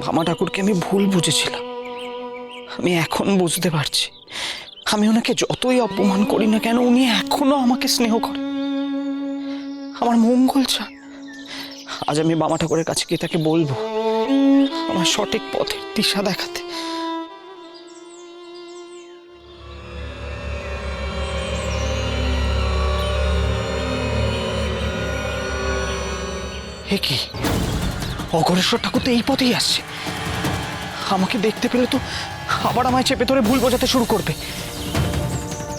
ভামা ঠাকুরকে আমি ভুল বুঝেছিলাম। আমি এখন বুঝতে পারছি, আমি ওনাকে যতই অপমান করি না কেন, উনি এখনো আমাকে স্নেহ করে, আমার মঙ্গল চান। আজ আমি ভামা ঠাকুরের কাছে গিয়ে তাকে বলবো আমার সঠিক পথের দিশা দেখাতে। এ কি, অঘরেশ্বর ঠাকুর তো এই পথেই আসছে। আমাকে দেখতে পেলে তো আবার আমায় চেপে ধরে ভুল বোঝাতে শুরু করবে।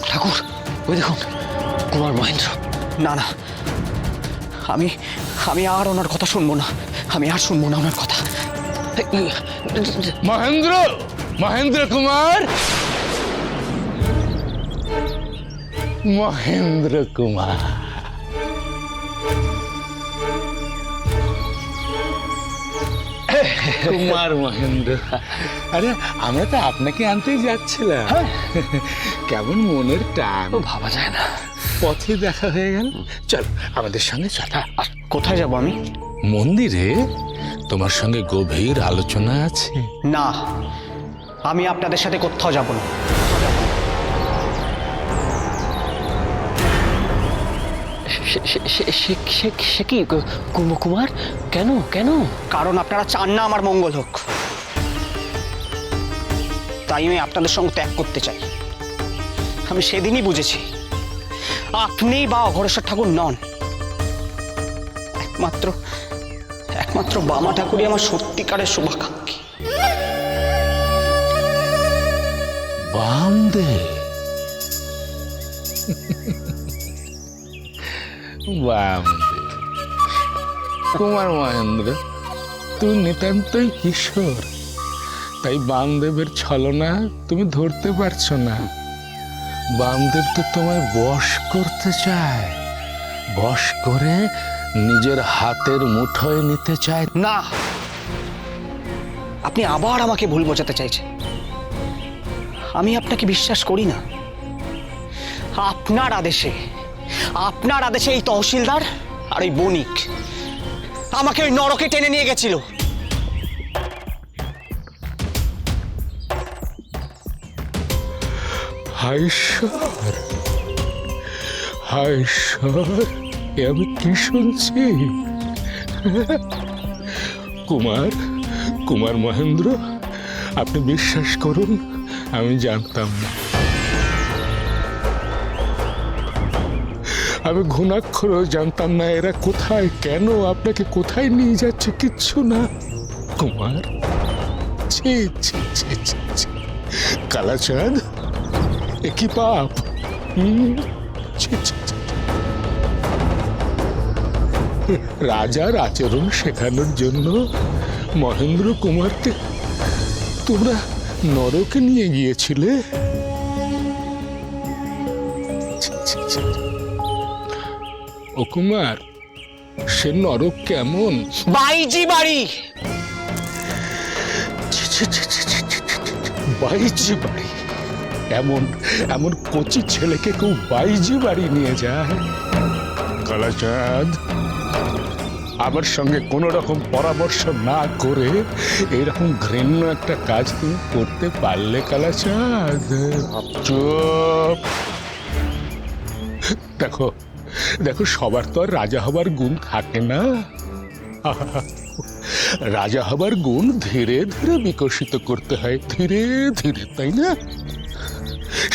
ঠাকুর, ওই দেখুন কুমার মহেন্দ্র। না না, আমি আমি আর ওনার কথা শুনবো না, আমি আর শুনবো না ওনার কথা। মহেন্দ্র, মহেন্দ্র কুমার, মহেন্দ্র কুমার। কুমার মহেন্দ্র, আরে আমরা তো আপনাকে আনতেই যাচ্ছিলাম। কেমন মনের টান, ভাবা যায় না। পথে দেখা হয়ে গেল। চল আমাদের সঙ্গে চল। আর কোথায় যাব আমি? মন্দিরে তোমার সঙ্গে গভীর আলোচনা আছে। না, আমি আপনাদের সাথে কোথাও যাব না। সে কি কুমার, কেন কেন? কারণ আপনারা চান না আমার মঙ্গল হোক, তাই আমি আপনাদের সঙ্গে ত্যাগ করতে চাই। আমি সেদিনই বুঝেছি আপনি বা অঘরেশ্বর ঠাকুর নন, একমাত্র একমাত্র ভামা ঠাকুরই আমার সত্যিকারের শুভাকাঙ্ক্ষী। বামদেব, বামদেব, কুমার মহেন্দ্র, তুই নিতান্তই কিশোর, তাই বামদেবের ছলনা তুমি ধরতে পারছো না। বামদেব তো তোমায় বশ করতে চায়, বশ করে নিজের হাতের মুঠোয় নিতে চায়। না, আপনি আবার আমাকে ভুল বোঝাতে চাইছেন। আমি আপনাকে বিশ্বাস করি না। আপনার আদেশে এই তহসিলদার আর এই বণিক আমাকে ওই নরকে টেনে নিয়ে গেছিল। হায় ঈশ্বর, হায় ঈশ্বর, এ আমি কি শুনছি? কুমার, কুমার মহেন্দ্র, আপনি বিশ্বাস করুন, আমি জানতাম না। আমি ঘুণাক্ষরেও জানতাম না এরা কোথায়, কেন, আপনাকে কোথায় নিয়ে যাচ্ছে, কিচ্ছু না। কুমার, ছি ছি ছি ছি ছি, কালাচাঁদ, এ কি পাপ! ছি ছি ছি। রাজার আচরণ শেখানোর জন্য মহেন্দ্র কুমারকে তোমরা নরকে নিয়ে গিয়েছিলে। ও কুমার, সে নরক কেমন? বাইজি বাড়ি। বাইজি বাড়ি? এমন এমন কচি ছেলেকে কেউ বাইজি বাড়ি নিয়ে যায়? কালাচাঁদ, আমার সঙ্গে কোনো রকম পরামর্শ না করে এরকম ঘৃণ্য একটা কাজ তুমি করতে পারলে কালাচাঁদ? চুপ। দেখো দেখো, সবার তো আর রাজা হবার গুণ থাকে না। রাজা হবার গুণ ধীরে ধীরে বিকশিত করতে হয়, ধীরে ধীরে, তাই না?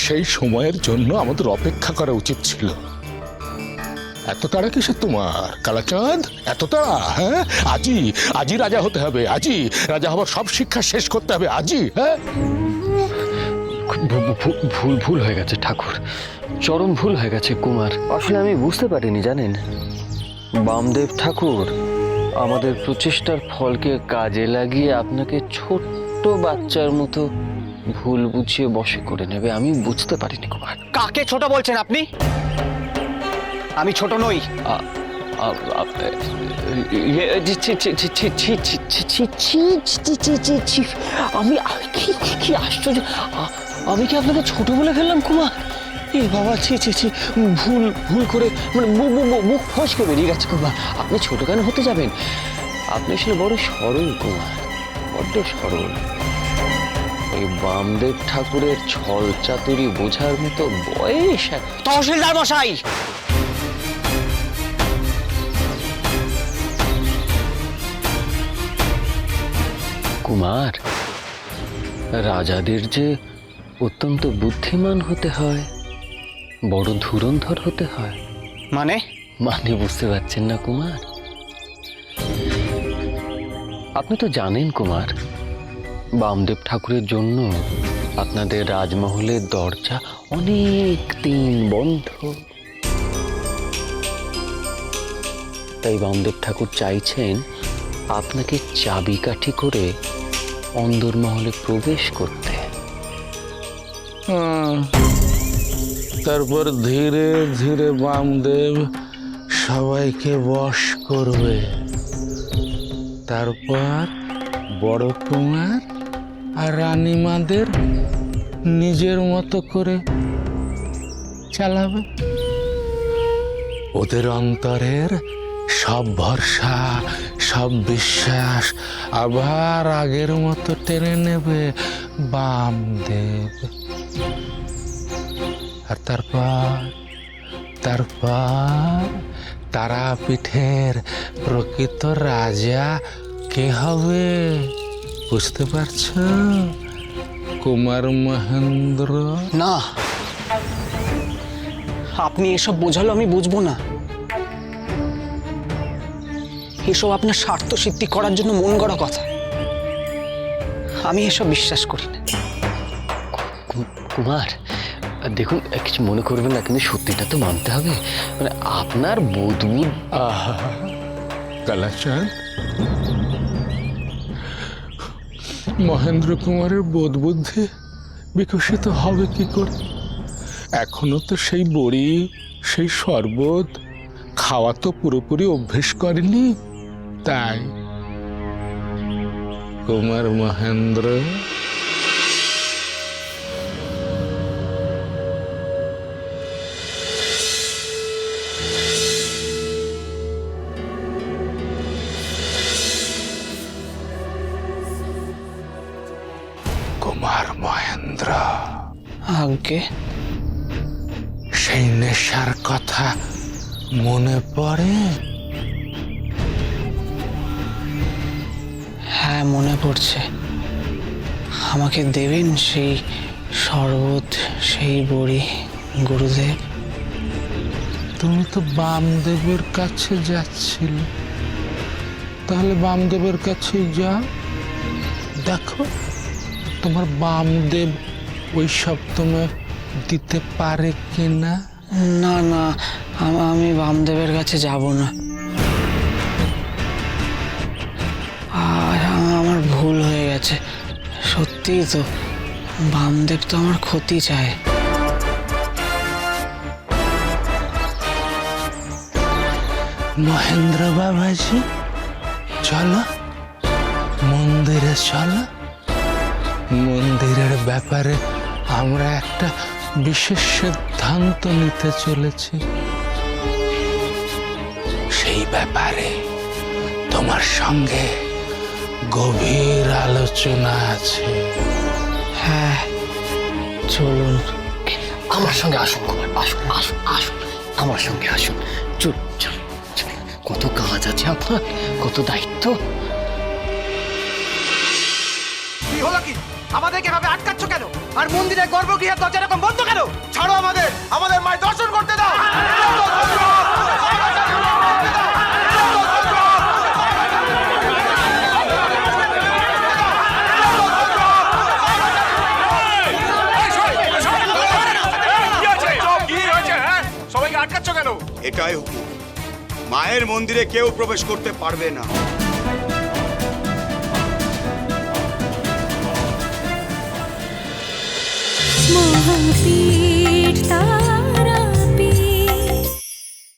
সেই সময়ের জন্য আমাদের অপেক্ষা করা উচিত ছিল। এত তাড়া কিসের তোমার কালাচাঁদ, এত তাড়া? হ্যাঁ, আজই রাজা হতে হবে, আজই রাজা হবার সব শিক্ষা শেষ করতে হবে, আজই। হ্যাঁ, ভুল হয়ে গেছে ঠাকুর, চরম ভুল হয়ে গেছে কুমার। আসলে আমি বুঝতে পারিনি, জানেন, বামদেব ঠাকুর আমাদের প্রচেষ্টার ফলকে কাজে লাগিয়ে আপনাকে ছোট্ট বাচ্চার মতো ভুল বুঝিয়ে বশে করে নেবে। আমি বুঝতে পারিনি কুমার। কাকে ছোট বলছেন আপনি? আমি ছোট নই। আমি কি আশ্চর্য, আমি কি আপনাকে ছোট বলে ফেললাম কুমার? এ বাবা, ছি, ভুল করে মানে মুখ ফসকে বেরিয়ে গেছে কুমার। আপনি ছোট কেন হতে যাবেন? আপনি আসলে বড় সরল কুমার, বড্ড সরল। ওই বামদেব ঠাকুরের ছল চাতুরি বোঝার মতো বয়স তহসিলদার মশাই, কুমার, রাজাদের যে অত্যন্ত বুদ্ধিমান হতে হয়, বড় ধুরন্ধর হতে হয়। মানে মানে বুঝতে পারছেন না কুমার? আপনি তো জানেন কুমার, বামদেব ঠাকুরের জন্য আপনাদের রাজমহলের দরজা অনেক দিন বন্ধ। তাই বামদেব ঠাকুর চাইছেন আপনাকে চাবিকাঠি করে অন্দরমহলে প্রবেশ করতে। তারপর ধীরে ধীরে বামদেব সবাইকে বশ করবে। তারপর বড় কুমার আর রানীমাদের নিজের মতো করে চালাবে। ওদের অন্তরের সব ভরসা, সব বিশ্বাস আবার আগের মতো টেনে নেবে বামদেব। আর তারপর তারাপীঠের প্রকৃত রাজা কে হবে বুঝতে পারছো? কুমার মহেন্দ্র। না, আপনি এসব বোঝালো আমি বুঝবো না। এসব আপনার স্বার্থ সিদ্ধি করার জন্য মন গড়া কথা। আমি এসব বিশ্বাস করি না। কুমার দেখুন, কিছু মনে করবেন না, কিন্তু সত্যিটা তো মানতে হবে। মানে আপনার বোধবুদ্ধি। কালাচাঁদ, মহেন্দ্র কুমারের বোধ বুদ্ধি বিকশিত হবে কি করে? এখনো তো সেই বড়ি, সেই শরবত খাওয়া তো পুরোপুরি অভ্যেস করেনি। তাই কুমার মহেন্দ্র, কুমার মহেন্দ্র, আজ্ঞে। সেই নেশার কথা মনে পড়ে? হ্যাঁ, মনে পড়ছে। আমাকে দেবেন সেই শরবত, সেই বড়ি, গুরুদেব? তুমি তো বামদেবের কাছে যাচ্ছিলে, তাহলে বামদেবের কাছে যাও, দেখো তোমার বামদেব ওই সব তোমায় দিতে পারে কিনা। না না, আমি বামদেবের কাছে যাব না। আর আমার ভুল হয়ে গেছে, সত্যিই তো। বামদেব তো আমার ক্ষতি চায়। মহেন্দ্র বাবাজি, চলো মন্দিরে চলো। মন্দিরের ব্যাপারে আমরা একটা বিশেষ সিদ্ধান্ত নিতে চলেছি। সেই ব্যাপারে তোমার সঙ্গে গভীর আলোচনা আছে। হ্যাঁ, চলুন। আমার সঙ্গে আসুন কুমার, আসুন আসুন আসুন, আমার সঙ্গে আসুন। চল চল, কত কাজ আছে আপনার, কত দায়িত্ব। কি হলো কি? আমাদেরকে এভাবে আটকাচ্ছ কেন? আর মন্দিরের গর্ভগৃহের দরজা এরকম বন্ধ কেন? ছাড়ো আমাদের, আমাদের মায়ের দর্শন করতে দাও। সবাইকে আটকাচ্ছ কেন? এটাই হুকুম, মায়ের মন্দিরে কেউ প্রবেশ করতে পারবে না। মহাপি